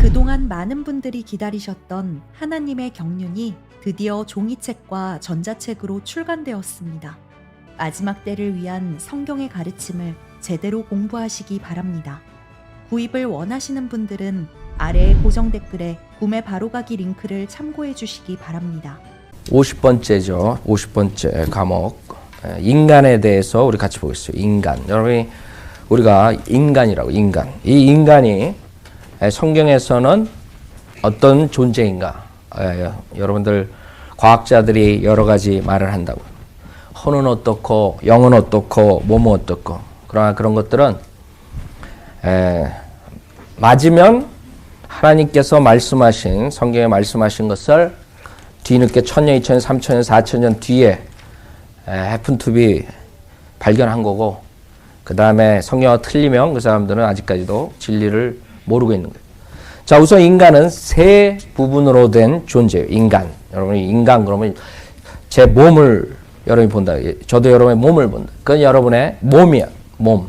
그동안 많은 분들이 기다리셨던 하나님의 경륜이 드디어 종이책과 전자책으로 출간되었습니다. 마지막 때를 위한 성경의 가르침을 제대로 공부하시기 바랍니다. 구입을 원하시는 분들은 아래의 고정 댓글에 구매 바로가기 링크를 참고해 주시기 바랍니다. 50번째죠. 50번째 과목. 인간에 대해서 우리 같이 보겠어요. 인간. 여러분이 우리가 인간이라고, 인간. 이 인간이 성경에서는 어떤 존재인가? 여러분들 과학자들이 여러 가지 말을 한다고. 혼은 어떻고, 영은 어떻고, 몸은 어떻고. 그러나 그런 것들은 맞으면 하나님께서 말씀하신, 성경에 말씀하신 것을 뒤늦게 1000년, 2000년, 3000년, 4000년 뒤에 happen to be 발견한 거고, 그 다음에 성경이 틀리면 그 사람들은 아직까지도 진리를 모르고 있는 거예요. 자, 우선 인간은 세 부분으로 된 존재예요. 인간. 여러분이 인간 그러면 제 몸을 여러분이 본다. 저도 여러분의 몸을 본다. 그건 여러분의 몸이야. 몸.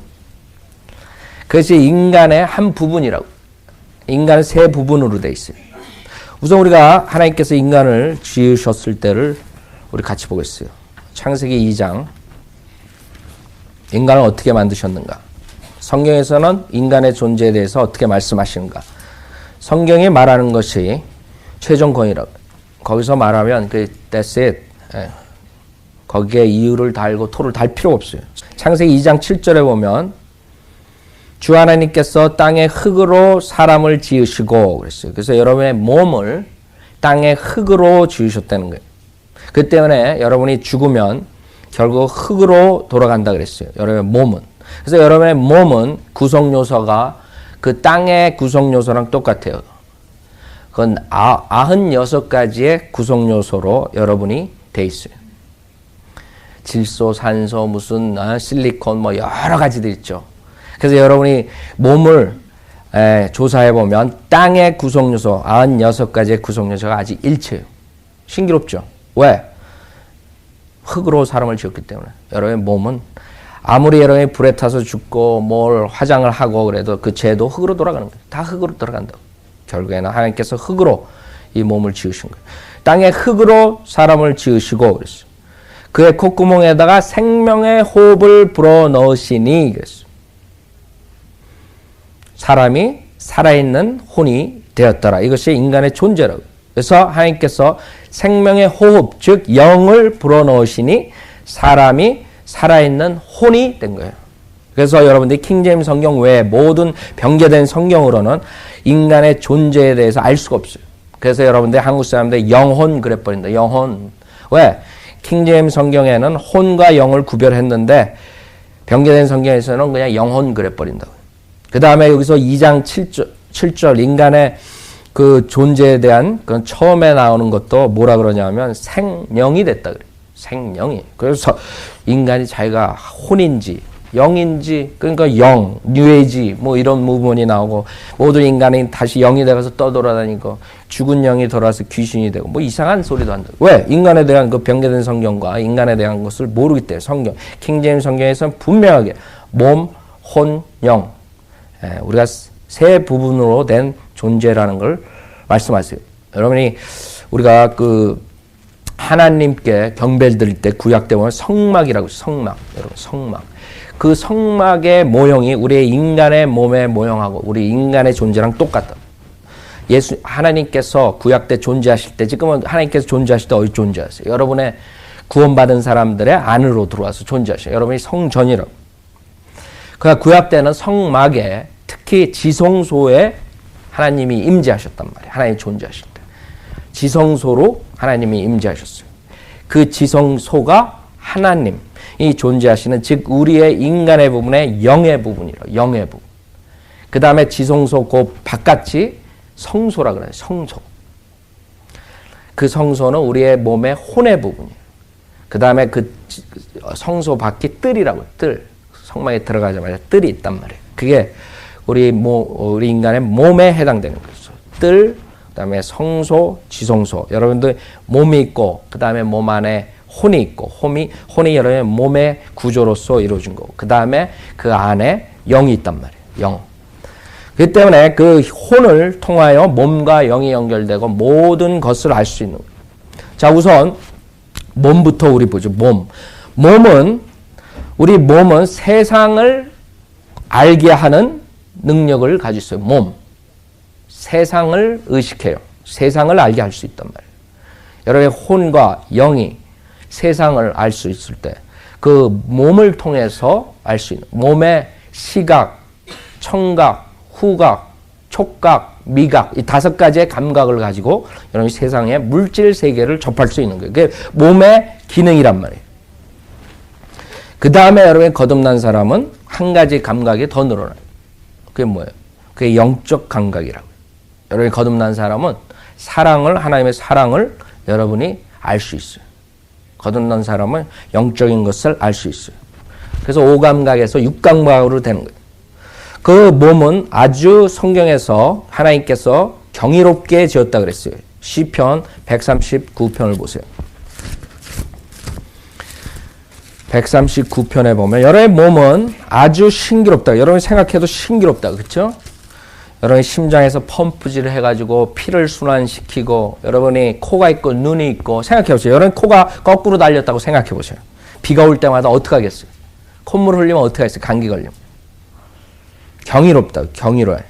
그것이 인간의 한 부분이라고. 인간은 세 부분으로 돼 있어요. 우선 우리가 하나님께서 인간을 지으셨을 때를 우리 같이 보겠어요. 창세기 2장. 인간을 어떻게 만드셨는가? 성경에서는 인간의 존재에 대해서 어떻게 말씀하시는가? 성경이 말하는 것이 최종권이라고. 거기서 말하면 that's it. 거기에 이유를 달고 토를 달 필요가 없어요. 창세기 2장 7절에 보면 주 하나님께서 땅의 흙으로 사람을 지으시고 그랬어요. 그래서 여러분의 몸을 땅의 흙으로 지으셨다는 거예요. 그 때문에 여러분이 죽으면 결국 흙으로 돌아간다 그랬어요. 여러분의 몸은. 그래서 여러분의 몸은 구성 요소가 그 땅의 구성 요소랑 똑같아요. 그건 96가지의 구성 요소로 여러분이 돼 있어요. 질소, 산소, 무슨 실리콘 뭐 여러 가지들 있죠. 그래서 여러분이 몸을 조사해 보면 땅의 구성 요소 96가지의 구성 요소가 아직 일체예요. 신기롭죠? 왜? 흙으로 사람을 지었기 때문에. 여러분의 몸은 아무리 여러분이 불에 타서 죽고 뭘 화장을 하고 그래도 그 죄도 흙으로 돌아가는 거예요. 다 흙으로 돌아간다고. 결국에는 하나님께서 흙으로 이 몸을 지으신 거예요. 땅의 흙으로 사람을 지으시고 그랬어요. 그의 콧구멍에다가 생명의 호흡을 불어넣으시니 그랬어요. 사람이 살아있는 혼이 되었더라. 이것이 인간의 존재라고. 그래서 하나님께서 생명의 호흡, 즉 영을 불어넣으시니 사람이 살아있는 혼이 된 거예요. 그래서 여러분들이 킹제임스 성경 외에 모든 변개된 성경으로는 인간의 존재에 대해서 알 수가 없어요. 그래서 여러분들 한국 사람들 영혼 그래버린다. 영혼. 왜? 킹제임스 성경에는 혼과 영을 구별했는데 변개된 성경에서는 그냥 영혼 그래버린다고요. 그 다음에 여기서 2장 7절 인간의 그 존재에 대한 그 처음에 나오는 것도 뭐라 그러냐면 생명이 됐다 그래요. 생명이. 그래서 인간이 자기가 혼인지 영인지 그러니까 영, 뉴에이지 뭐 이런 부분이 나오고 모든 인간이 다시 영이 돼가서 떠돌아다니고 죽은 영이 돌아와서 귀신이 되고 뭐 이상한 소리도 한다. 왜? 인간에 대한 그 변개된 성경과 인간에 대한 것을 모르기 때문에 성경. 킹제임스 성경에서는 분명하게 몸, 혼, 영 우리가 세 부분으로 된 존재라는 걸 말씀하세요. 여러분이 우리가 그 하나님께 경배를 드릴 때 구약 때 보면 성막이라고 성막. 여러분 성막. 그 성막의 모형이 우리의 인간의 몸의 모형하고 우리 인간의 존재랑 똑같다. 하나님께서 구약 때 존재하실 때 지금은 하나님께서 존재하실 때 어디 존재하세요? 여러분의 구원받은 사람들의 안으로 들어와서 존재하셔요. 여러분이 성전이라고. 그 구약 때는 성막에 특히 지성소에 하나님이 임재하셨단 말이에요. 하나님이 존재하실 때. 지성소로 하나님이 임재하셨어요. 그 지성소가 하나님이 존재하시는 즉 우리의 인간의 부분의 영의 부분이라고. 영의 부분. 그 다음에 지성소 그 바깥이 성소라 그래요. 성소. 그 성소는 우리의 몸의 혼의 부분이에요. 그 다음에 그 성소 밖이 뜰이라고요. 뜰. 성막에 들어가자마자 뜰이 있단 말이에요. 그게 우리 인간의 몸에 해당되는 거죠. 뜰, 그 다음에 성소, 지성소. 여러분들 몸이 있고, 그 다음에 몸 안에 혼이 있고, 혼이 여러분의 몸의 구조로서 이루어진 거고, 그 다음에 그 안에 영이 있단 말이에요. 영. 이 때문에 그 혼을 통하여 몸과 영이 연결되고 모든 것을 알 수 있는 거예요. 자, 우선 몸부터 우리 보죠. 우리 몸은 세상을 알게 하는 능력을 가지고 있어요. 세상을 의식해요. 세상을 알게 할 수 있단 말이에요. 여러분의 혼과 영이 세상을 알 수 있을 때 그 몸을 통해서 알 수 있는, 몸의 시각, 청각, 후각, 촉각, 미각, 이 5가지의 감각을 가지고 여러분이 세상의 물질 세계를 접할 수 있는 거예요. 그게 몸의 기능이란 말이에요. 그 다음에 여러분이 거듭난 사람은 한 가지 감각이 더 늘어나요. 그게 뭐예요? 그게 영적 감각이라고요. 여러분이 거듭난 사람은 하나님의 사랑을 여러분이 알 수 있어요. 거듭난 사람은 영적인 것을 알 수 있어요. 그래서 5감각에서 6감각으로 되는 거예요. 그 몸은 아주 성경에서 하나님께서 경이롭게 지었다 그랬어요. 시편 139편을 보세요. 139편에 보면 여러분의 몸은 아주 신기롭다. 여러분이 생각해도 신기롭다. 그렇죠? 여러분이 심장에서 펌프질을 해가지고 피를 순환시키고 여러분이 코가 있고 눈이 있고 생각해보세요. 여러분 코가 거꾸로 달렸다고 생각해보세요. 비가 올 때마다 어떻게 하겠어요? 콧물 흘리면 어떻게 하겠어요? 감기 걸리면. 경이롭다. 경이로워요.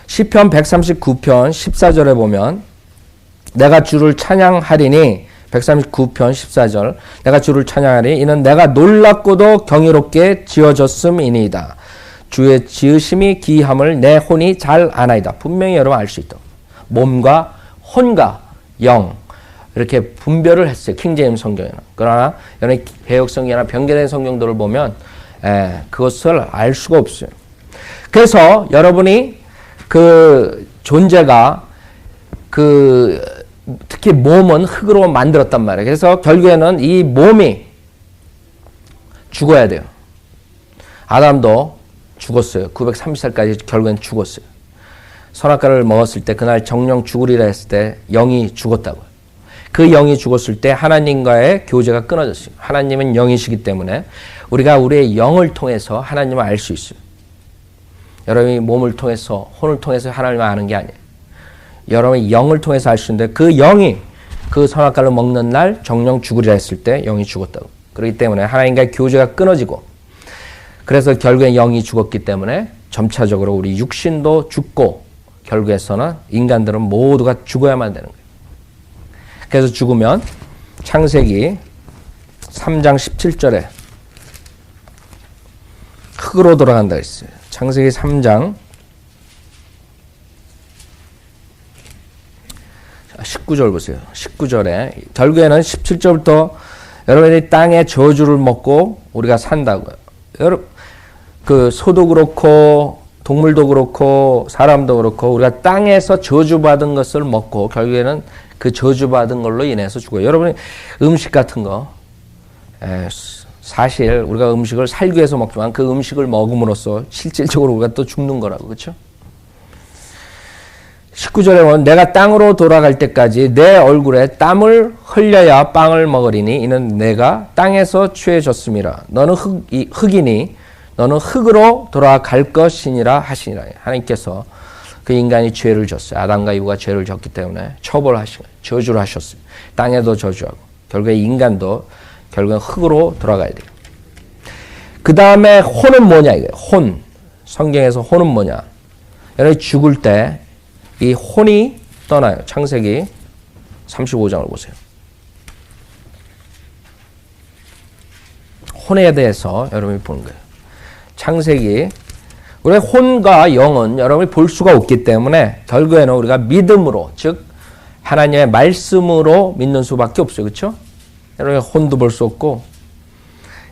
시편 139편 14절에 보면 내가 주를 찬양하리니 139편 14절 내가 주를 찬양하리니 이는 내가 놀랍고도 경이롭게 지어졌음이니이다. 주의 지으심이 기이함을 내 혼이 잘 아나이다. 분명히 여러분 알 수 있다. 몸과 혼과 영 이렇게 분별을 했어요. 킹제임스 성경에는. 그러나 여러분 개역 성경이나 변경된 성경들을 보면 그것을 알 수가 없어요. 그래서 여러분이 그 존재가 특히 몸은 흙으로 만들었단 말이에요. 그래서 결국에는 이 몸이 죽어야 돼요. 아담도 죽었어요. 930살까지 결국엔 죽었어요. 선악과를 먹었을 때 그날 정령 죽으리라 했을 때 영이 죽었다고요. 그 영이 죽었을 때 하나님과의 교제가 끊어졌어요. 하나님은 영이시기 때문에 우리가 우리의 영을 통해서 하나님을 알 수 있어요. 여러분이 몸을 통해서 혼을 통해서 하나님을 아는 게 아니에요. 여러분이 영을 통해서 알 수 있는데 그 영이 그 선악과를 먹는 날 정령 죽으리라 했을 때 영이 죽었다고. 그렇기 때문에 하나님과의 교제가 끊어지고 그래서 결국엔 영이 죽었기 때문에 점차적으로 우리 육신도 죽고 결국에서는 인간들은 모두가 죽어야만 되는 거예요. 그래서 죽으면 창세기 3장 17절에 흙으로 돌아간다 했어요. 창세기 3장 19절 보세요. 19절에 결국에는 17절부터 여러분이 땅의 저주를 먹고 우리가 산다고요. 여러분 그 소도 그렇고 동물도 그렇고 사람도 그렇고 우리가 땅에서 저주받은 것을 먹고 결국에는 그 저주받은 걸로 인해서 죽어요. 여러분이 음식 같은 거 사실 우리가 음식을 살기 위해서 먹지만 그 음식을 먹음으로써 실질적으로 우리가 또 죽는 거라고. 그렇죠? 19절에 보면 내가 땅으로 돌아갈 때까지 내 얼굴에 땀을 흘려야 빵을 먹으리니 이는 내가 땅에서 취해졌음이라. 너는 흙이니 너는 흙으로 돌아갈 것이니라 하시니라. 하나님께서 그 인간이 죄를 졌어요. 아담과 이브가 죄를 졌기 때문에 처벌하시고 저주를 하셨어요. 땅에도 저주하고 결국에 인간도 결국엔 흙으로 돌아가야 돼요. 그 다음에 혼은 뭐냐 이거예요. 혼. 성경에서 혼은 뭐냐. 여러분이 죽을 때 이 혼이 떠나요. 창세기 35장을 보세요. 혼에 대해서 여러분이 보는 거예요. 창세기 우리의 혼과 영은 여러분이 볼 수가 없기 때문에 결국에는 우리가 믿음으로 즉 하나님의 말씀으로 믿는 수밖에 없어요. 그렇죠? 여러분이 혼도 볼 수 없고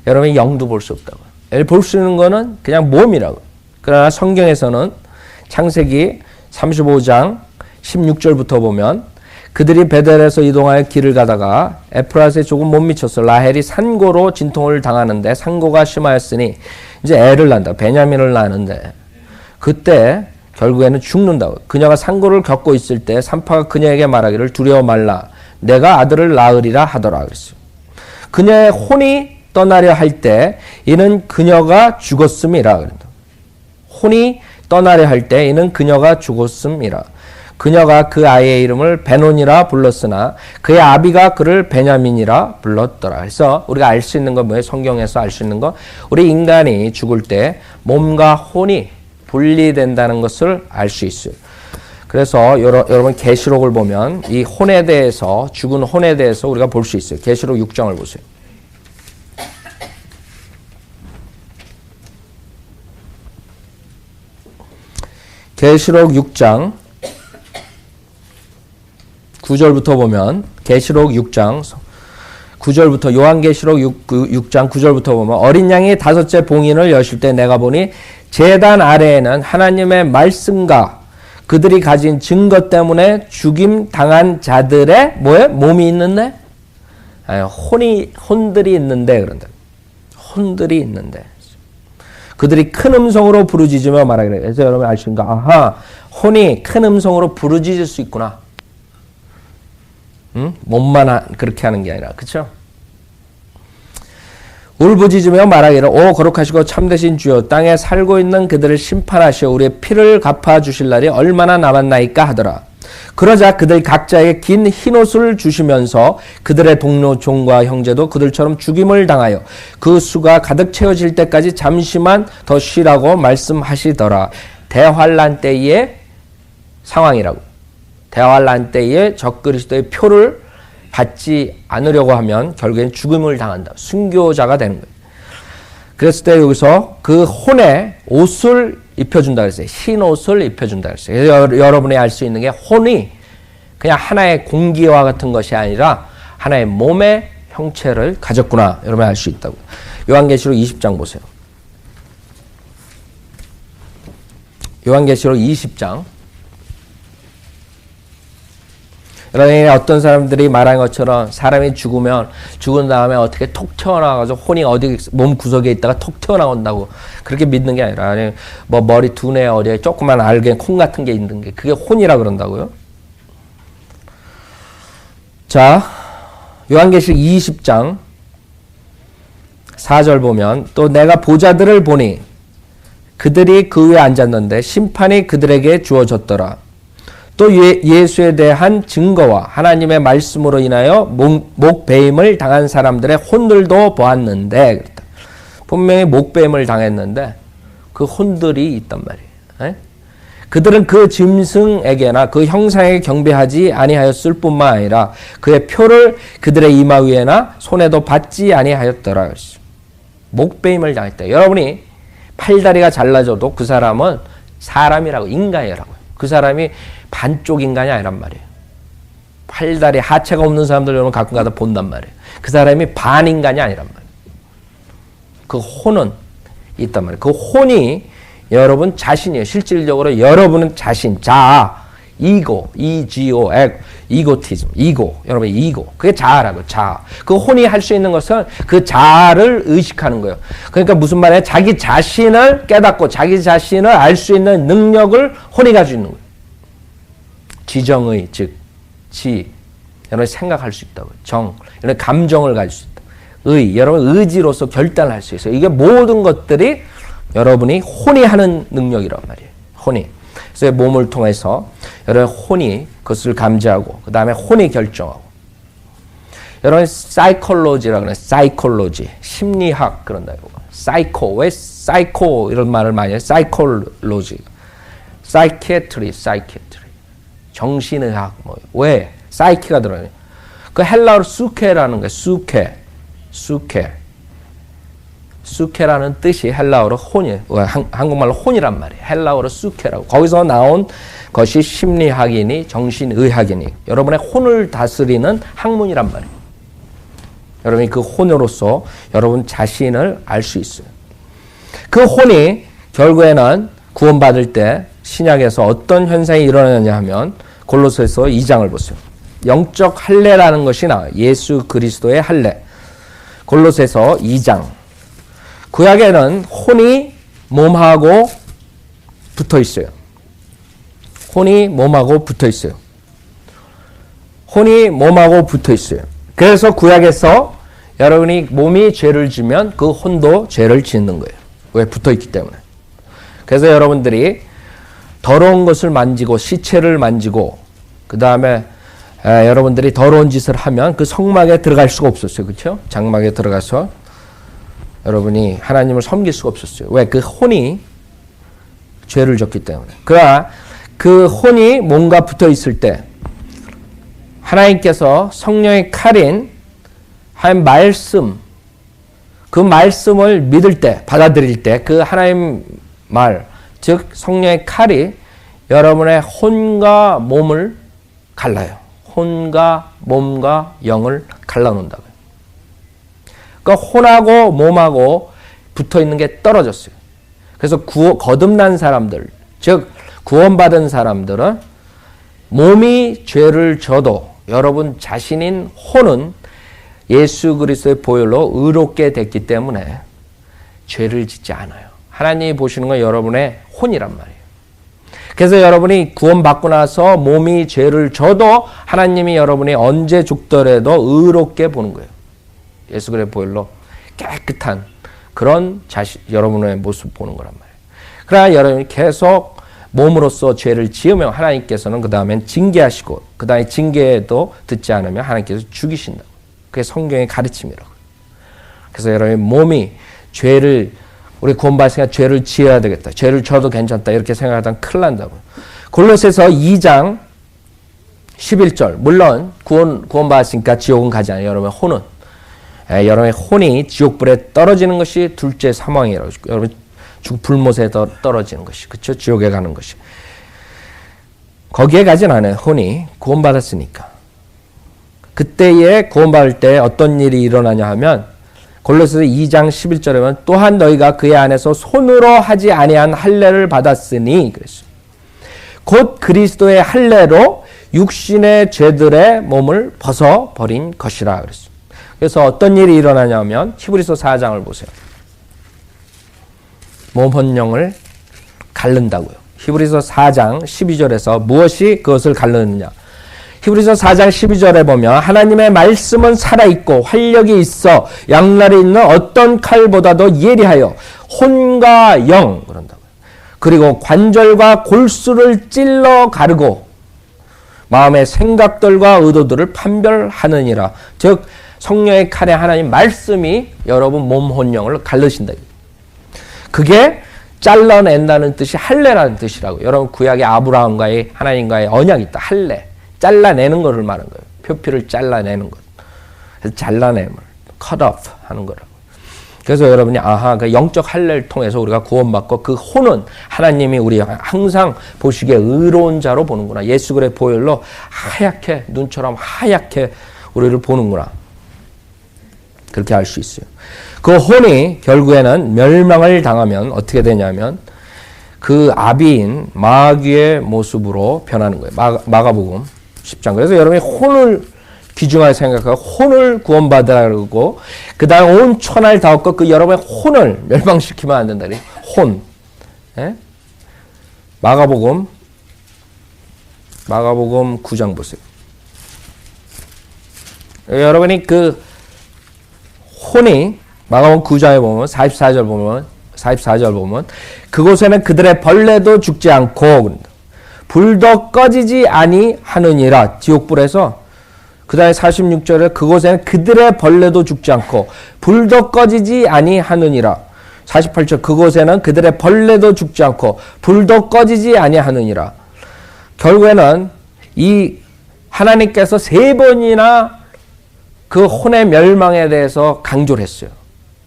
여러분이 영도 볼 수 없다고. 볼 수 있는 거는 그냥 몸이라고. 그러나 성경에서는 창세기 35장 16절부터 보면 그들이 베델에서 이동하여 길을 가다가 에프라스에 조금 못 미쳤어. 라헬이 산고로 진통을 당하는데 산고가 심하였으니 이제 애를 낳는다. 베냐민을 낳는데 그때 결국에는 죽는다고. 그녀가 산고를 겪고 있을 때 산파가 그녀에게 말하기를 두려워 말라. 내가 아들을 낳으리라 하더라 그랬어요. 그녀의 혼이 떠나려 할 때 이는 그녀가 죽었음이라 그런다. 혼이 떠나려 할 때 이는 그녀가 죽었음이라. 그녀가 그 아이의 이름을 베논이라 불렀으나 그의 아비가 그를 베냐민이라 불렀더라. 그래서 우리가 알 수 있는 건 뭐예요? 성경에서 알 수 있는 건 우리 인간이 죽을 때 몸과 혼이 분리된다는 것을 알 수 있어요. 그래서 여러분 계시록을 보면 이 혼에 대해서, 죽은 혼에 대해서 우리가 볼 수 있어요. 계시록 6장을 보세요. 계시록 6장 9절부터 보면, 계시록 6장 9절부터, 요한계시록 6장 9절부터 보면, 어린 양이 다섯째 봉인을 여실 때 내가 보니 제단 아래에는 하나님의 말씀과 그들이 가진 증거 때문에 죽임 당한 자들의 뭐에 몸이 있는데, 아니, 혼들이 있는데, 그런다. 혼들이 있는데, 그들이 큰 음성으로 부르짖으며 말하기를. 그래서 여러분 알 수 있는가? 아하, 혼이 큰 음성으로 부르짖을 수 있구나. 몸만 그렇게 하는 게 아니라, 그렇죠? 울부짖으며 말하기를, 오 거룩하시고 참되신 주여, 땅에 살고 있는 그들을 심판하시어 우리의 피를 갚아주실 날이 얼마나 남았나이까 하더라. 그러자 그들 각자에게 긴 흰옷을 주시면서 그들의 동료 종과 형제도 그들처럼 죽임을 당하여 그 수가 가득 채워질 때까지 잠시만 더 쉬라고 말씀하시더라. 대환란 때의 상황이라고. 대환란 때에 적그리스도의 표를 받지 않으려고 하면 결국엔 죽음을 당한다. 순교자가 되는 거예요. 그랬을 때 여기서 그 혼에 옷을 입혀준다 그랬어요. 흰 옷을 입혀준다 그랬어요. 그래서 여러분이 알 수 있는 게 혼이 그냥 하나의 공기와 같은 것이 아니라 하나의 몸의 형체를 가졌구나. 여러분이 알 수 있다고. 요한계시록 20장 보세요. 요한계시록 20장. 여러분이 어떤 사람들이 말한 것처럼 사람이 죽으면 죽은 다음에 어떻게 톡 튀어나와가지고 혼이 어디 몸 구석에 있다가 톡 튀어나온다고 그렇게 믿는 게 아니라, 아니 뭐 머리 두뇌 어디에 조그만 알게 콩 같은 게 있는 게 그게 혼이라 그런다고요. 자, 요한계시록 20장 4절 보면, 또 내가 보좌들을 보니 그들이 그 위에 앉았는데 심판이 그들에게 주어졌더라. 또 예수에 대한 증거와 하나님의 말씀으로 인하여 목배임을 당한 사람들의 혼들도 보았는데, 그랬다. 분명히 목배임을 당했는데 그 혼들이 있단 말이에요. 에? 그들은 그 짐승에게나 그 형상에 경배하지 아니하였을 뿐만 아니라 그의 표를 그들의 이마 위에나 손에도 받지 아니하였더라. 목배임을 당했다. 여러분이 팔다리가 잘라져도 그 사람은 사람이라고, 인간이라고. 그 사람이 반쪽 인간이 아니란 말이에요. 팔다리, 하체가 없는 사람들 여러분 가끔 가다 본단 말이에요. 그 사람이 반인간이 아니란 말이에요. 그 혼은 있단 말이에요. 그 혼이 여러분 자신이에요. 실질적으로 여러분은 자신, 자아, 이고, 이고, 이고티즘, 이고, 여러분 이고. 그게 자아라고, 자아. 그 혼이 할 수 있는 것은 그 자아를 의식하는 거예요. 그러니까 무슨 말이에요? 자기 자신을 깨닫고 자기 자신을 알 수 있는 능력을 혼이 가지고 있는 거예요. 지정의, 즉 지, 여러분이 생각할 수 있다고. 정, 여러분 감정을 가질 수 있다. 의, 여러분 의지로서 결단을 할 수 있어요. 이게 모든 것들이 여러분이 혼이 하는 능력이란 말이에요. 혼이. 그래서 몸을 통해서 여러분 혼이 그것을 감지하고 그 다음에 혼이 결정하고. 여러분 사이콜로지라고 그래요. 사이콜로지, 심리학 그런다 이거. 사이코, 왜 사이코 이런 말을 많이 해요? 사이콜로지, 사이키애트리, 정신의학 뭐 왜 사이키가 들어요? 그 헬라어로 수케라는 거예요. 수케라는 뜻이 헬라어로 혼이에요. 한국말로 혼이란 말이에요. 헬라어로 수케라고. 거기서 나온 것이 심리학이니 정신의학이니 여러분의 혼을 다스리는 학문이란 말이에요. 여러분이 그 혼으로서 여러분 자신을 알 수 있어요. 그 혼이 결국에는 구원받을 때 신약에서 어떤 현상이 일어나냐 하면 골로새서 2장을 보세요. 영적 할례라는 것이 나와요. 예수 그리스도의 할례. 골로새서 2장. 구약에는 혼이 몸하고 붙어 있어요. 혼이 몸하고 붙어 있어요. 혼이 몸하고 붙어 있어요. 그래서 구약에서 여러분이 몸이 죄를 지면 그 혼도 죄를 짓는 거예요. 왜? 붙어 있기 때문에. 그래서 여러분들이 더러운 것을 만지고 시체를 만지고 그 다음에 여러분들이 더러운 짓을 하면 그 성막에 들어갈 수가 없었어요. 그렇죠? 장막에 들어가서 여러분이 하나님을 섬길 수가 없었어요. 왜? 그 혼이 죄를 졌기 때문에. 그러나 그 혼이 뭔가 붙어 있을 때 하나님께서 성령의 칼인 한 말씀, 그 말씀을 믿을 때, 받아들일 때 그 하나님 말, 즉 성령의 칼이 여러분의 혼과 몸을 갈라요. 혼과 몸과 영을 갈라놓는다고요. 그러니까 혼하고 몸하고 붙어 있는 게 떨어졌어요. 그래서 거듭난 사람들, 즉 구원받은 사람들은 몸이 죄를 져도 여러분 자신인 혼은 예수 그리스도의 보혈로 의롭게 됐기 때문에 죄를 짓지 않아요. 하나님이 보시는 건 여러분의 혼이란 말이에요. 그래서 여러분이 구원받고 나서 몸이 죄를 져도 하나님이 여러분이 언제 죽더라도 의롭게 보는 거예요. 예수 그리스도의 보혈로 깨끗한 그런 여러분의 모습 보는 거란 말이에요. 그러나 여러분이 계속 몸으로써 죄를 지으면 하나님께서는 그 다음엔 징계하시고 그 다음에 징계도 듣지 않으면 하나님께서 죽이신다고. 그게 성경의 가르침이라고. 그래서 여러분의 몸이 죄를 우리 구원받으니까 죄를 지어야 되겠다. 죄를 져도 괜찮다. 이렇게 생각하다가 큰일 난다고. 골로새서 2장 11절. 물론 구원받았으니까 지옥은 가지 않아요. 여러분의 혼은. 여러분의 혼이 지옥불에 떨어지는 것이 둘째 사망이라고. 여러분 불못에 떨어지는 것이. 그렇죠? 지옥에 가는 것이. 거기에 가진 않아요. 혼이 구원받았으니까. 그때에 구원받을 때 어떤 일이 일어나냐 하면 골로새서 2장 11절에 보면 또한 너희가 그의 안에서 손으로 하지 아니한 할례를 받았으니 그랬어요. 곧 그리스도의 할례로 육신의 죄들의 몸을 벗어버린 것이라 그랬어요. 그래서 어떤 일이 일어나냐면 히브리서 4장을 보세요. 몸 혼령을 갈른다고요. 히브리서 4장 12절에서 무엇이 그것을 갈르느냐. 히브리서 4장 12절에 보면 하나님의 말씀은 살아있고 활력이 있어 양날에 있는 어떤 칼보다도 예리하여 혼과 영 그런다고요. 그리고 관절과 골수를 찔러 가르고 마음의 생각들과 의도들을 판별하느니라. 즉 성령의 칼에 하나님 말씀이 여러분 몸 혼영을 갈르신다. 그게 잘라낸다는 뜻이 할례라는 뜻이라고. 여러분 구약의 아브라함과의 하나님과의 언약이 있다. 할례. 잘라내는 것을 말하는 거예요. 표피를 잘라내는 것. 그래서 잘라냄을 cut off 하는 거라고. 그래서 여러분이 그 영적 할례를 통해서 우리가 구원받고 그 혼은 하나님이 우리 항상 보시기에 의로운 자로 보는구나. 예수 그리스도의 보혈로 하얗게 눈처럼 하얗게 우리를 보는구나. 그렇게 알 수 있어요. 그 혼이 결국에는 멸망을 당하면 어떻게 되냐면 그 아비인 마귀의 모습으로 변하는 거예요. 마가복음 10장. 그래서 여러분이 혼을 귀중하게 생각하고 혼을 구원받으라고 그 다음에 온 천하를 다 얻고 그 여러분의 혼을 멸망시키면 안 된다. 혼. 예? 마가복음 9장 보세요. 여러분이 그 혼이 마가복음 9장에 보면 44절 보면 그곳에는 그들의 벌레도 죽지 않고 불도 꺼지지 아니하느니라. 지옥불에서 그 다음에 46절에 그곳에는 그들의 벌레도 죽지 않고 불도 꺼지지 아니하느니라. 48절 그곳에는 그들의 벌레도 죽지 않고 불도 꺼지지 아니하느니라. 결국에는 이 하나님께서 3번이나 그 혼의 멸망에 대해서 강조를 했어요.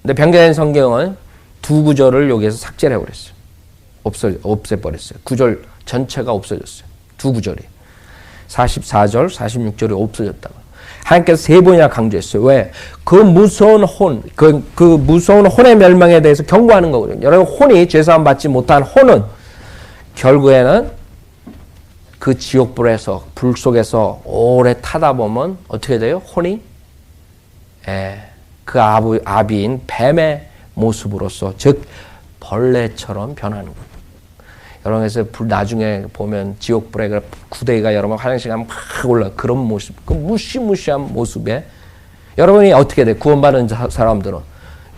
근데 변경된 성경은 2구절을 여기에서 삭제를 해버렸어요. 없애버렸어요. 9절 전체가 없어졌어요. 2구절이. 44절, 46절이 없어졌다고. 하나님께서 3번이나 강조했어요. 왜? 그 무서운 혼, 그 무서운 혼의 멸망에 대해서 경고하는 거거든요. 여러분, 혼이 죄사함 받지 못한 혼은 결국에는 그 지옥불에서, 불 속에서 오래 타다 보면 어떻게 돼요? 혼이? 그 아비인 뱀의 모습으로서, 즉, 벌레처럼 변하는 거예요. 여러분, 그래서 나중에 보면 지옥불에 그 구데기가 여러분 화장실 가면 막 올라 그런 모습, 그 무시무시한 모습에 여러분이 어떻게 돼? 구원받은 사람들은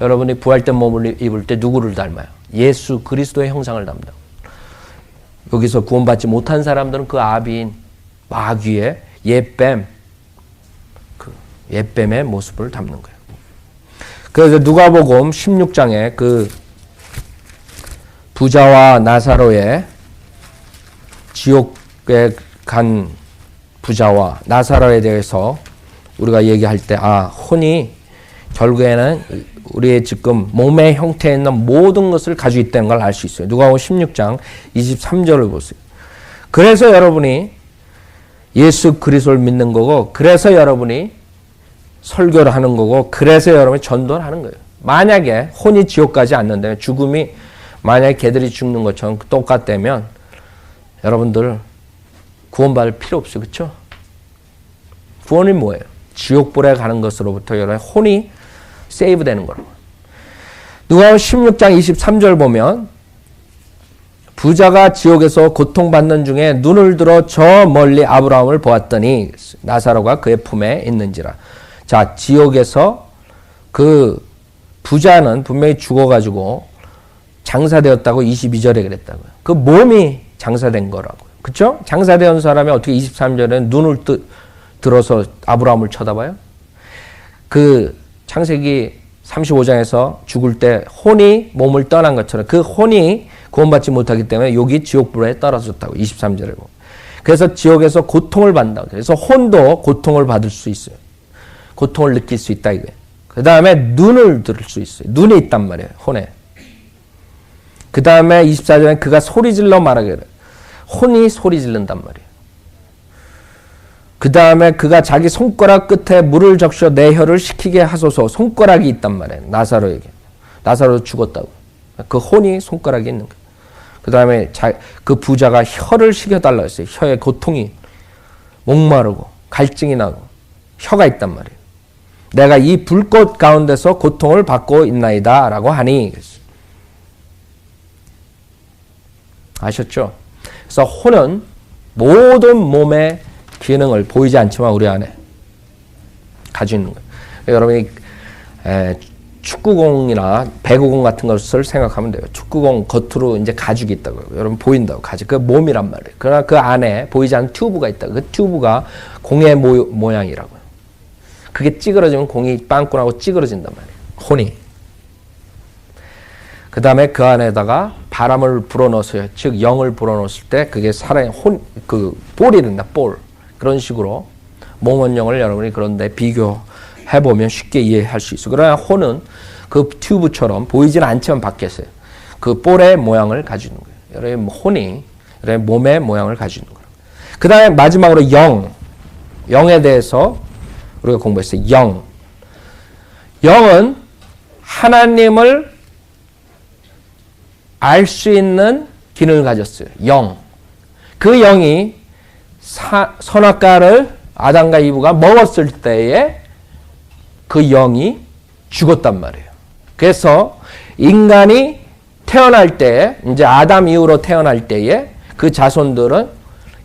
여러분이 부활된 몸을 입을 때 누구를 닮아요? 예수 그리스도의 형상을 닮는다. 여기서 구원받지 못한 사람들은 그 아비인 마귀의 옛뱀, 그 옛뱀의 모습을 담는 거예요. 그래서 누가복음 16장에 그 부자와 나사로의 지옥에 간 부자와 나사로에 대해서 우리가 얘기할 때, 혼이 결국에는 우리의 지금 몸의 형태에 있는 모든 것을 가지고 있다는 걸 알 수 있어요. 누가복음 16장 23절을 보세요. 그래서 여러분이 예수 그리스도를 믿는 거고, 그래서 여러분이 설교를 하는 거고, 그래서 여러분이 전도를 하는 거예요. 만약에 혼이 지옥 가지 않는다면, 죽음이 만약에 걔들이 죽는 것처럼 똑같다면 여러분들 구원받을 필요 없어요. 그렇죠? 구원이 뭐예요? 지옥불에 가는 것으로부터 여러분의 혼이 세이브 되는 거라고. 누가복음 16장 23절 보면 부자가 지옥에서 고통받는 중에 눈을 들어 저 멀리 아브라함을 보았더니 나사로가 그의 품에 있는지라. 자, 지옥에서 그 부자는 분명히 죽어가지고 장사되었다고 22절에 그랬다고요. 그 몸이 장사된 거라고요. 그렇죠? 장사되었는 사람이 어떻게 23절에 눈을 들어서 아브라함을 쳐다봐요? 그 창세기 35장에서 죽을 때 혼이 몸을 떠난 것처럼 그 혼이 구원받지 못하기 때문에 여기 지옥불에 떨어졌다고 23절에 보면. 그래서 지옥에서 고통을 받는다. 그래서 혼도 고통을 받을 수 있어요. 고통을 느낄 수 있다 이거예요. 그 다음에 눈을 들을 수 있어요. 눈이 있단 말이에요. 혼에. 그 다음에 24절에 그가 소리질러 말하게 그래요. 혼이 소리 지른단 말이에요. 그 다음에 그가 자기 손가락 끝에 물을 적셔 내 혀를 식히게 하소서. 손가락이 있단 말이에요. 나사로에게. 나사로 죽었다고. 그 혼이 손가락에 있는 거예요. 그 다음에 그 부자가 혀를 식혀달라고 했어요. 혀에 고통이 목마르고 갈증이 나고 혀가 있단 말이에요. 내가 이 불꽃 가운데서 고통을 받고 있나이다 라고 하니. 아셨죠? 그래서 혼은 모든 몸의 기능을 보이지 않지만 우리 안에 가지고 있는 거예요. 여러분이 축구공이나 배구공 같은 것을 생각하면 돼요. 축구공 겉으로 이제 가죽이 있다고요. 여러분 보인다고 가죽. 그 몸이란 말이에요. 그러나 그 안에 보이지 않는 튜브가 있다고. 그 튜브가 공의 모양이라고요. 그게 찌그러지면 공이 빵꾸나고 찌그러진단 말이에요. 혼이. 그 다음에 그 안에다가 바람을 불어넣어서요. 즉 영을 불어넣었을 때 그게 살아있는 그 볼이 된다. 볼. 그런 식으로 몸원령을 여러분이 그런데 비교해보면 쉽게 이해할 수 있어요. 그러나 혼은 그 튜브처럼 보이지는 않지만 밖에 있어요. 그 볼의 모양을 가지고 있는 거예요. 여러분 혼이 여러분 몸의 모양을 가지고 있는 거예요. 그 다음에 마지막으로 영에 대해서 우리가 공부했어요. 영은 하나님을 알 수 있는 기능을 가졌어요. 그 영이 선악과를 아담과 이브가 먹었을 때에 그 영이 죽었단 말이에요. 그래서 인간이 태어날 때, 이제 아담 이후로 태어날 때에 그 자손들은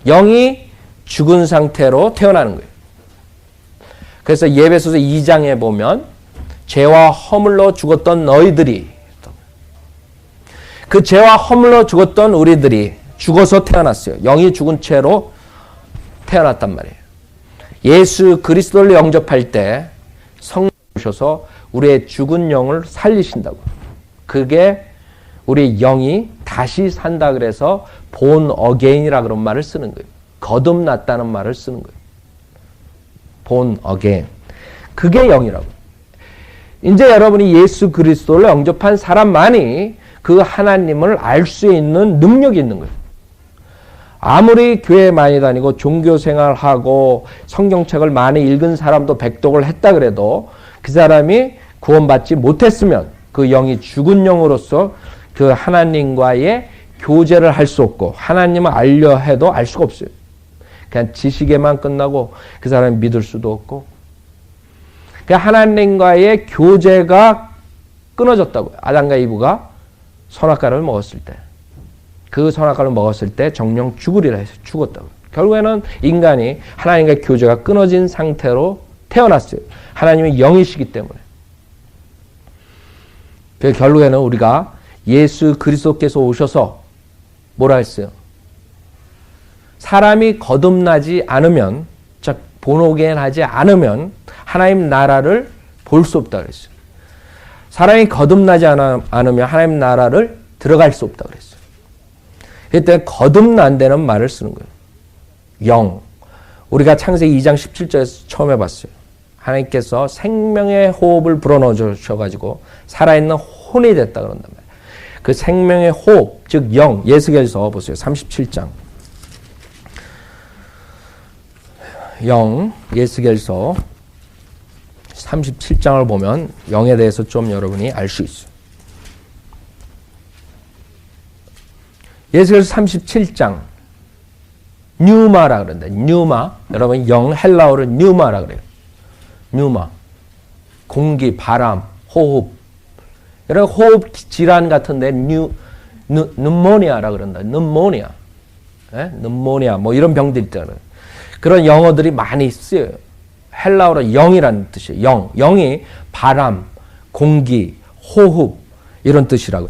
영이 죽은 상태로 태어나는 거예요. 그래서 예배소서 2장에 보면 죄와 허물로 죽었던 너희들이, 그 죄와 허물로 죽었던 우리들이 죽어서 태어났어요. 영이 죽은 채로 태어났단 말이에요. 예수 그리스도를 영접할 때 성령 오셔서 우리의 죽은 영을 살리신다고. 그게 우리 영이 다시 산다 그래서 born again이라 그런 말을 쓰는 거예요. 거듭났다는 말을 쓰는 거예요. born again. 그게 영이라고. 이제 여러분이 예수 그리스도를 영접한 사람만이 그 하나님을 알 수 있는 능력이 있는 거예요. 아무리 교회 많이 다니고 종교 생활하고 성경책을 많이 읽은 사람도 백독을 했다 그래도 그 사람이 구원받지 못했으면 그 영이 죽은 영으로서 그 하나님과의 교제를 할 수 없고 하나님을 알려 해도 알 수가 없어요. 그냥 지식에만 끝나고 그 사람이 믿을 수도 없고 그 하나님과의 교제가 끊어졌다고요. 아담과 이브가 선악과를 먹었을 때. 그 선악과를 먹었을 때 정령 죽으리라 해서 죽었다고. 결국에는 인간이 하나님과의 교제가 끊어진 상태로 태어났어요. 하나님이 영이시기 때문에. 그래서 결국에는 우리가 예수 그리스도께서 오셔서 뭐라 했어요? 사람이 거듭나지 않으면, 즉 본어게인하지 않으면 하나님 나라를 볼 수 없다 그랬어요. 사람이 거듭나지 않으면 하나님 나라를 들어갈 수 없다 그랬어요. 그때 거듭난다는 말을 쓰는 거예요. 영. 우리가 창세기 2장 17절에서 처음 해봤어요. 하나님께서 생명의 호흡을 불어넣어 주셔가지고 살아있는 혼이 됐다 그런단 말이에요. 그 생명의 호흡, 즉 영, 예수께서 보세요. 37장. 영, 예수께서 37장을 보면 영에 대해서 좀 여러분이 알 수 있어요. 예수께서 37장 뉴마라 그런다. 뉴마. 여러분 영 헬라어로 뉴마라 그래요. 뉴마. 공기, 바람, 호흡. 여러분 호흡 질환 같은데 뉴모니아라 그런다. 뉴모니아. 뉴모니아 뭐 이런 병들 있잖아요. 그런 영어들이 많이 쓰여요. 헬라어로 영이라는 뜻이에요. 영. 영이 바람, 공기, 호흡 이런 뜻이라고.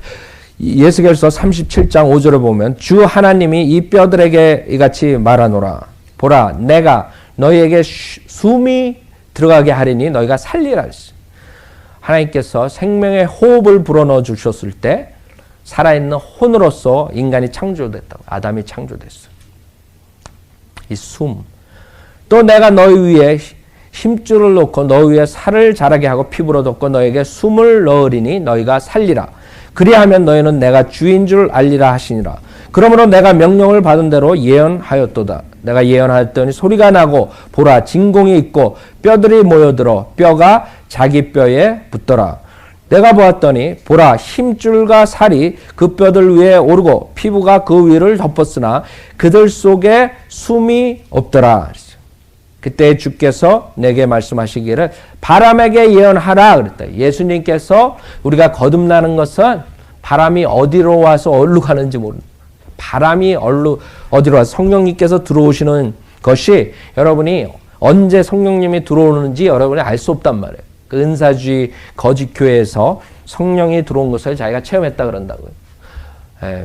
예수께서 37장 5절을 보면 주 하나님이 이 뼈들에게 이같이 말하노라. 보라 내가 너희에게 숨이 들어가게 하리니 너희가 살리라 했어요. 하나님께서 생명의 호흡을 불어넣어 주셨을 때 살아있는 혼으로서 인간이 창조됐다고. 아담이 창조됐어요. 이 숨. 또 내가 너희 위에 힘줄을 놓고 너희 위에 살을 자라게 하고 피부로 덮고 너에게 숨을 넣으리니 너희가 살리라. 그리하면 너희는 내가 주인 줄 알리라 하시니라. 그러므로 내가 명령을 받은 대로 예언하였도다. 내가 예언하였더니 소리가 나고 보라 진공이 있고 뼈들이 모여들어 뼈가 자기 뼈에 붙더라. 내가 보았더니 보라 힘줄과 살이 그 뼈들 위에 오르고 피부가 그 위를 덮었으나 그들 속에 숨이 없더라. 그때 주께서 내게 말씀하시기를 바람에게 예언하라 그랬다. 예수님께서 우리가 거듭나는 것은 바람이 어디로 와서 어디로 가는지 모르는 바람이 어디로 와서 성령님께서 들어오시는 것이 여러분이 언제 성령님이 들어오는지 여러분이 알 수 없단 말이에요. 그 은사주의 거짓 교회에서 성령이 들어온 것을 자기가 체험했다 그런다고요.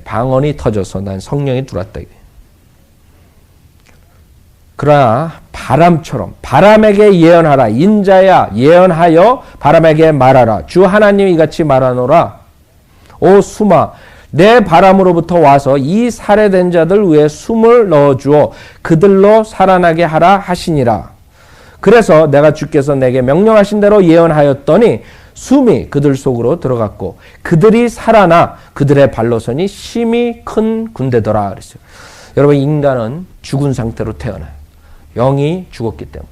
방언이 터져서 난 성령이 들어왔다. 그러나 바람처럼 바람에게 예언하라. 인자야 예언하여 바람에게 말하라. 주 하나님이 이같이 말하노라. 오 숨아 내 바람으로부터 와서 이 살해된 자들 위에 숨을 넣어주어 그들로 살아나게 하라 하시니라. 그래서 내가 주께서 내게 명령하신 대로 예언하였더니 숨이 그들 속으로 들어갔고 그들이 살아나 그들의 발로선이 심히 큰 군대더라 그랬어요. 여러분 인간은 죽은 상태로 태어나요. 영이 죽었기 때문에.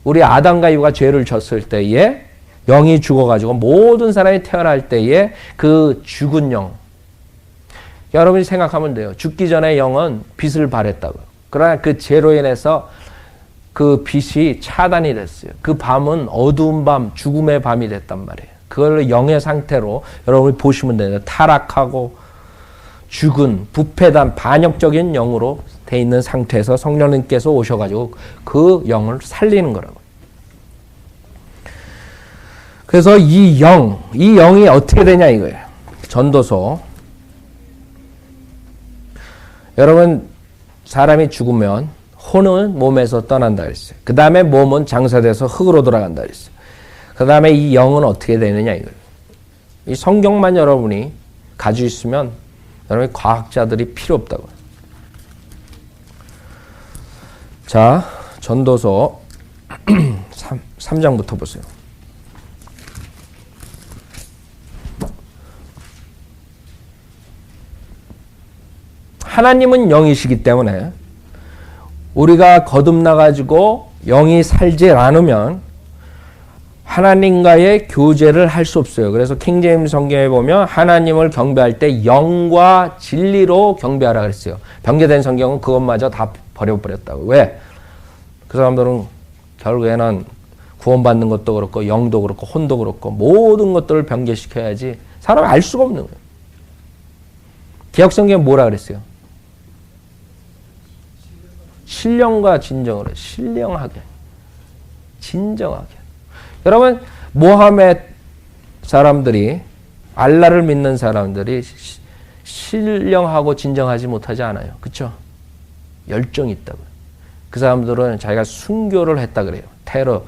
우리 아담과 이브가 죄를 졌을 때에 영이 죽어가지고 모든 사람이 태어날 때에 그 죽은 영. 여러분이 생각하면 돼요. 죽기 전에 영은 빛을 발했다고요. 그러나 그 죄로 인해서 그 빛이 차단이 됐어요. 그 밤은 어두운 밤, 죽음의 밤이 됐단 말이에요. 그걸 영의 상태로 여러분이 보시면 돼요. 타락하고 죽은 부패단 반역적인 영으로 돼 있는 상태에서 성령님께서 오셔가지고 그 영을 살리는 거라고. 그래서 이 영이 어떻게 되냐 이거예요. 전도서. 여러분 사람이 죽으면 혼은 몸에서 떠난다 그랬어요. 그 다음에 몸은 장사돼서 흙으로 돌아간다 그랬어요. 그 다음에 이 영은 어떻게 되느냐 이거예요. 이 성경만 여러분이 가지고 있으면 여러분이 과학자들이 필요 없다고요. 자, 전도서 3장부터 보세요. 하나님은 영이시기 때문에 우리가 거듭나가지고 영이 살지 않으면 하나님과의 교제를 할 수 없어요. 그래서 킹제임스 성경에 보면 하나님을 경배할 때 영과 진리로 경배하라 그랬어요. 변개된 성경은 그것마저 다 버려버렸다고. 왜? 그 사람들은 결국에는 구원받는 것도 그렇고 영도 그렇고 혼도 그렇고 모든 것들을 변개시켜야지 사람이 알 수가 없는 거예요. 개혁성경은 뭐라 그랬어요? 신령과 진정으로 신령하게 진정하게. 여러분 모함의 사람들이 알라를 믿는 사람들이 신령하고 진정하지 못하지 않아요. 그렇죠? 열정이 있다고요. 그 사람들은 자기가 순교를 했다 그래요. 테러,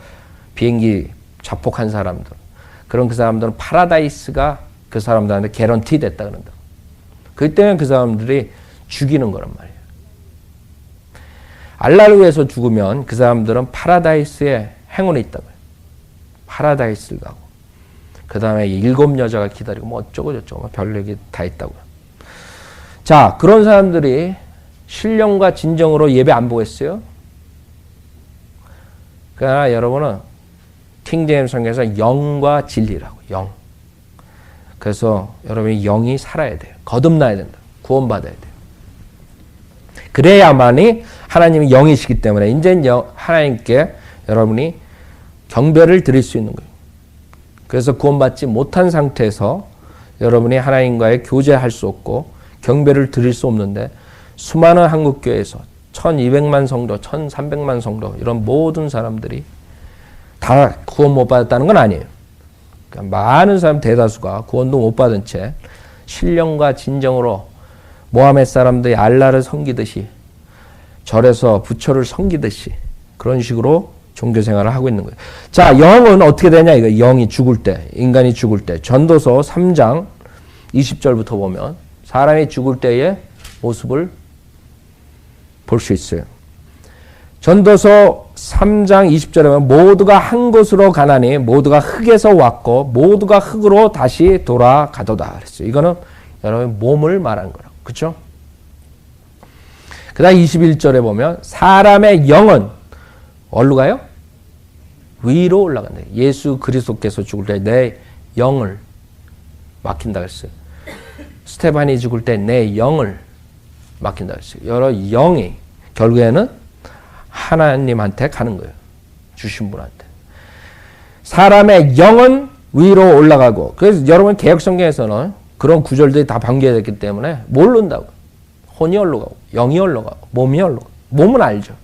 비행기 자폭한 사람들. 그런 그 사람들은 파라다이스가 그 사람들한테 개런티 됐다 그런다. 그 때문에 그 사람들이 죽이는 거란 말이에요. 알라를 위해서 죽으면 그 사람들은 파라다이스에 행운이 있다고요. 파라다이스를 가고. 그 다음에 7 여자가 기다리고 뭐 어쩌고 저쩌고 별 얘기 다 있다고요. 자, 그런 사람들이 신령과 진정으로 예배 안 보겠어요? 그러나 여러분은 킹제임스 성경에서 영과 진리라고, 영. 그래서 여러분이 영이 살아야 돼요. 거듭나야 된다. 구원받아야 돼요. 그래야만이 하나님이 영이시기 때문에 이제 하나님께 여러분이 경배를 드릴 수 있는 거예요. 그래서 구원받지 못한 상태에서 여러분이 하나님과의 교제할 수 없고 경배를 드릴 수 없는데 수많은 한국교회에서 1200만 성도, 1300만 성도 이런 모든 사람들이 다 구원 못 받았다는 건 아니에요. 그러니까 많은 사람 대다수가 구원도 못 받은 채 신령과 진정으로 모하메 사람들이 알라를 섬기듯이 절에서 부처를 섬기듯이 그런 식으로 종교 생활을 하고 있는 거예요. 자, 영은 어떻게 되냐 이거. 영이 죽을 때, 인간이 죽을 때. 전도서 3장 20절부터 보면 사람이 죽을 때의 모습을 볼 수 있어요. 전도서 3장 20절에 보면 모두가 한 곳으로 가나니 모두가 흙에서 왔고 모두가 흙으로 다시 돌아가도다 그랬어요. 이거는 여러분 몸을 말하는 거라고. 그렇죠? 그다음 21절에 보면 사람의 영은 어디로 가요? 위로 올라간다. 예수 그리스도께서 죽을 때 내 영을 맡긴다 그랬어요. 스테반이 죽을 때 내 영을 맡긴다 그랬어요. 여러 영이 결국에는 하나님한테 가는 거예요. 주신 분한테. 사람의 영은 위로 올라가고, 그래서 여러분 개혁성경에서는 그런 구절들이 다 방기됐기 때문에 모른다고. 혼이 올라가고 영이 올라가고 몸이 올라가고. 몸은 알죠.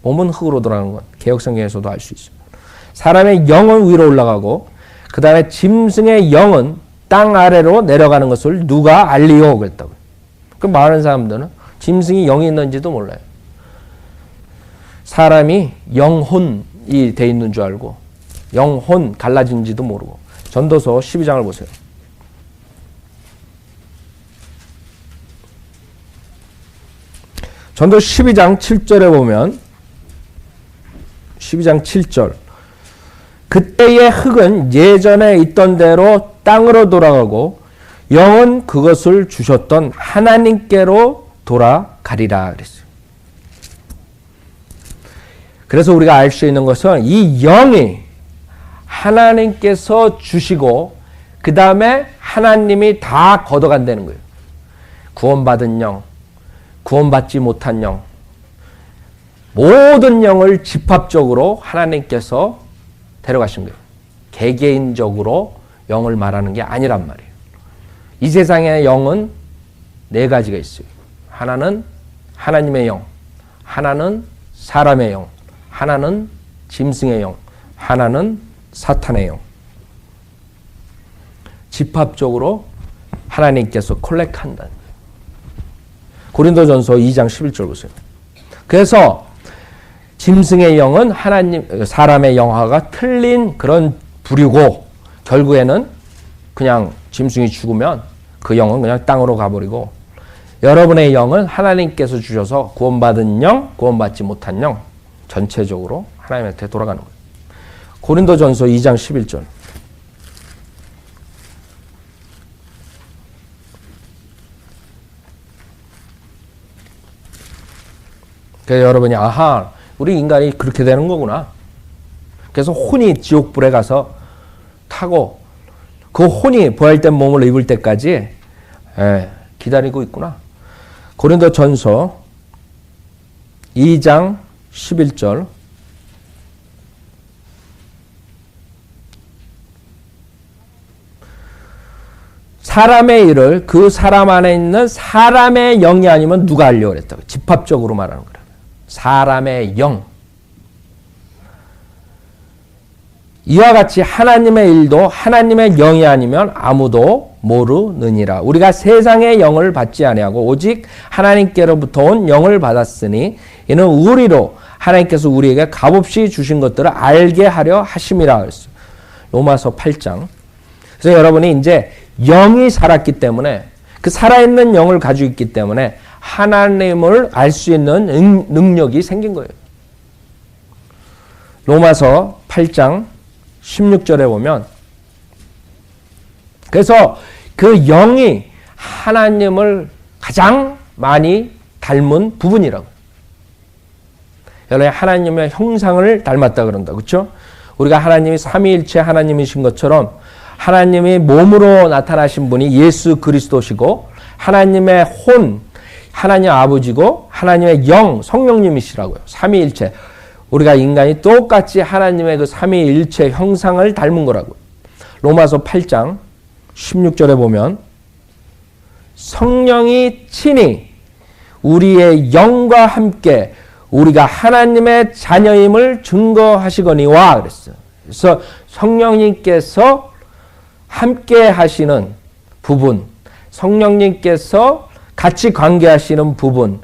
몸은 흙으로 돌아가는 건 개혁성경에서도 알 수 있어요. 사람의 영은 위로 올라가고 그 다음에 짐승의 영은 땅 아래로 내려가는 것을 누가 알리오 그랬다고요. 그 많은 사람들은 짐승이 영이 있는지도 몰라요. 사람이 영혼이 돼 있는 줄 알고 영혼 갈라진지도 모르고. 전도서 12장을 보세요. 전도 12장 7절에 보면 12장 7절 그때의 흙은 예전에 있던 대로 땅으로 돌아가고 영은 그것을 주셨던 하나님께로 돌아가리라 그랬어요. 그래서 우리가 알 수 있는 것은 이 영이 하나님께서 주시고 그 다음에 하나님이 다 걷어간다는 거예요. 구원받은 영, 구원받지 못한 영, 모든 영을 집합적으로 하나님께서 데려가신 거예요. 개개인적으로 영을 말하는 게 아니란 말이에요. 이 세상의 영은 4가지가 있어요. 하나는 하나님의 영, 하나는 사람의 영, 하나는 짐승의 영, 하나는 사탄의 영. 집합적으로 하나님께서 콜렉한다는 거예요. 고린도전서 2장 11절 보세요. 그래서 짐승의 영은 하나님, 사람의 영화가 틀린 그런 부류고 결국에는 그냥 짐승이 죽으면 그 영은 그냥 땅으로 가버리고 여러분의 영은 하나님께서 주셔서 구원받은 영, 구원받지 못한 영 전체적으로 하나님한테 돌아가는 거예요. 고린도전서 2장 11절. 그래서 여러분이 아하, 우리 인간이 그렇게 되는 거구나. 그래서 혼이 지옥불에 가서 타고 그 혼이 부활된 몸을 입을 때까지 기다리고 있구나. 고린도전서 2장 11절. 사람의 일을 그 사람 안에 있는 사람의 영이 아니면 누가 알려고 그랬다고. 집합적으로 말하는 거라. 사람의 영. 이와 같이 하나님의 일도 하나님의 영이 아니면 아무도 모르느니라. 우리가 세상의 영을 받지 아니하고 오직 하나님께로부터 온 영을 받았으니 이는 우리로 하나님께서 우리에게 값없이 주신 것들을 알게 하려 하심이라 그랬어요. 로마서 8장. 그래서 여러분이 이제 영이 살았기 때문에 그 살아있는 영을 가지고 있기 때문에 하나님을 알 수 있는 능력이 생긴 거예요. 로마서 8장 16절에 보면 그래서 그 영이 하나님을 가장 많이 닮은 부분이라고. 여러분 하나님의 형상을 닮았다 그런다. 그렇죠? 우리가 하나님이 삼위일체 하나님이신 것처럼 하나님이 몸으로 나타나신 분이 예수 그리스도시고 하나님의 혼, 하나님 아버지고 하나님의 영, 성령님이시라고요. 삼위일체. 우리가 인간이 똑같이 하나님의 그 삼위일체 형상을 닮은 거라고요. 로마서 8장 16절에 보면 성령이 친히 우리의 영과 함께 우리가 하나님의 자녀임을 증거하시거니와 그랬어요. 그래서 성령님께서 함께 하시는 부분, 성령님께서 같이 관계하시는 부분,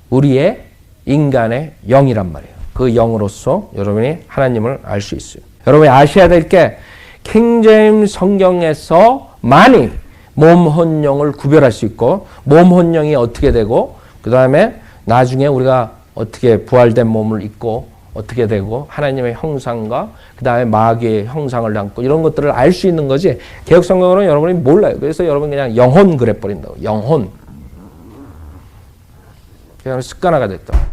우리의 인간의 영이란 말이에요. 그 영으로서 여러분이 하나님을 알 수 있어요. 여러분이 아셔야 될 게 킹제임스 성경에서 많이 몸, 혼, 영을 구별할 수 있고 몸, 혼, 영이 어떻게 되고 그 다음에 나중에 우리가 어떻게 부활된 몸을 입고 어떻게 되고 하나님의 형상과 그 다음에 마귀의 형상을 담고 이런 것들을 알 수 있는 거지 개혁성경으로는 여러분이 몰라요. 그래서 여러분 그냥 영혼 그래버린다고. 영혼. 그냥 습관화가 됐다.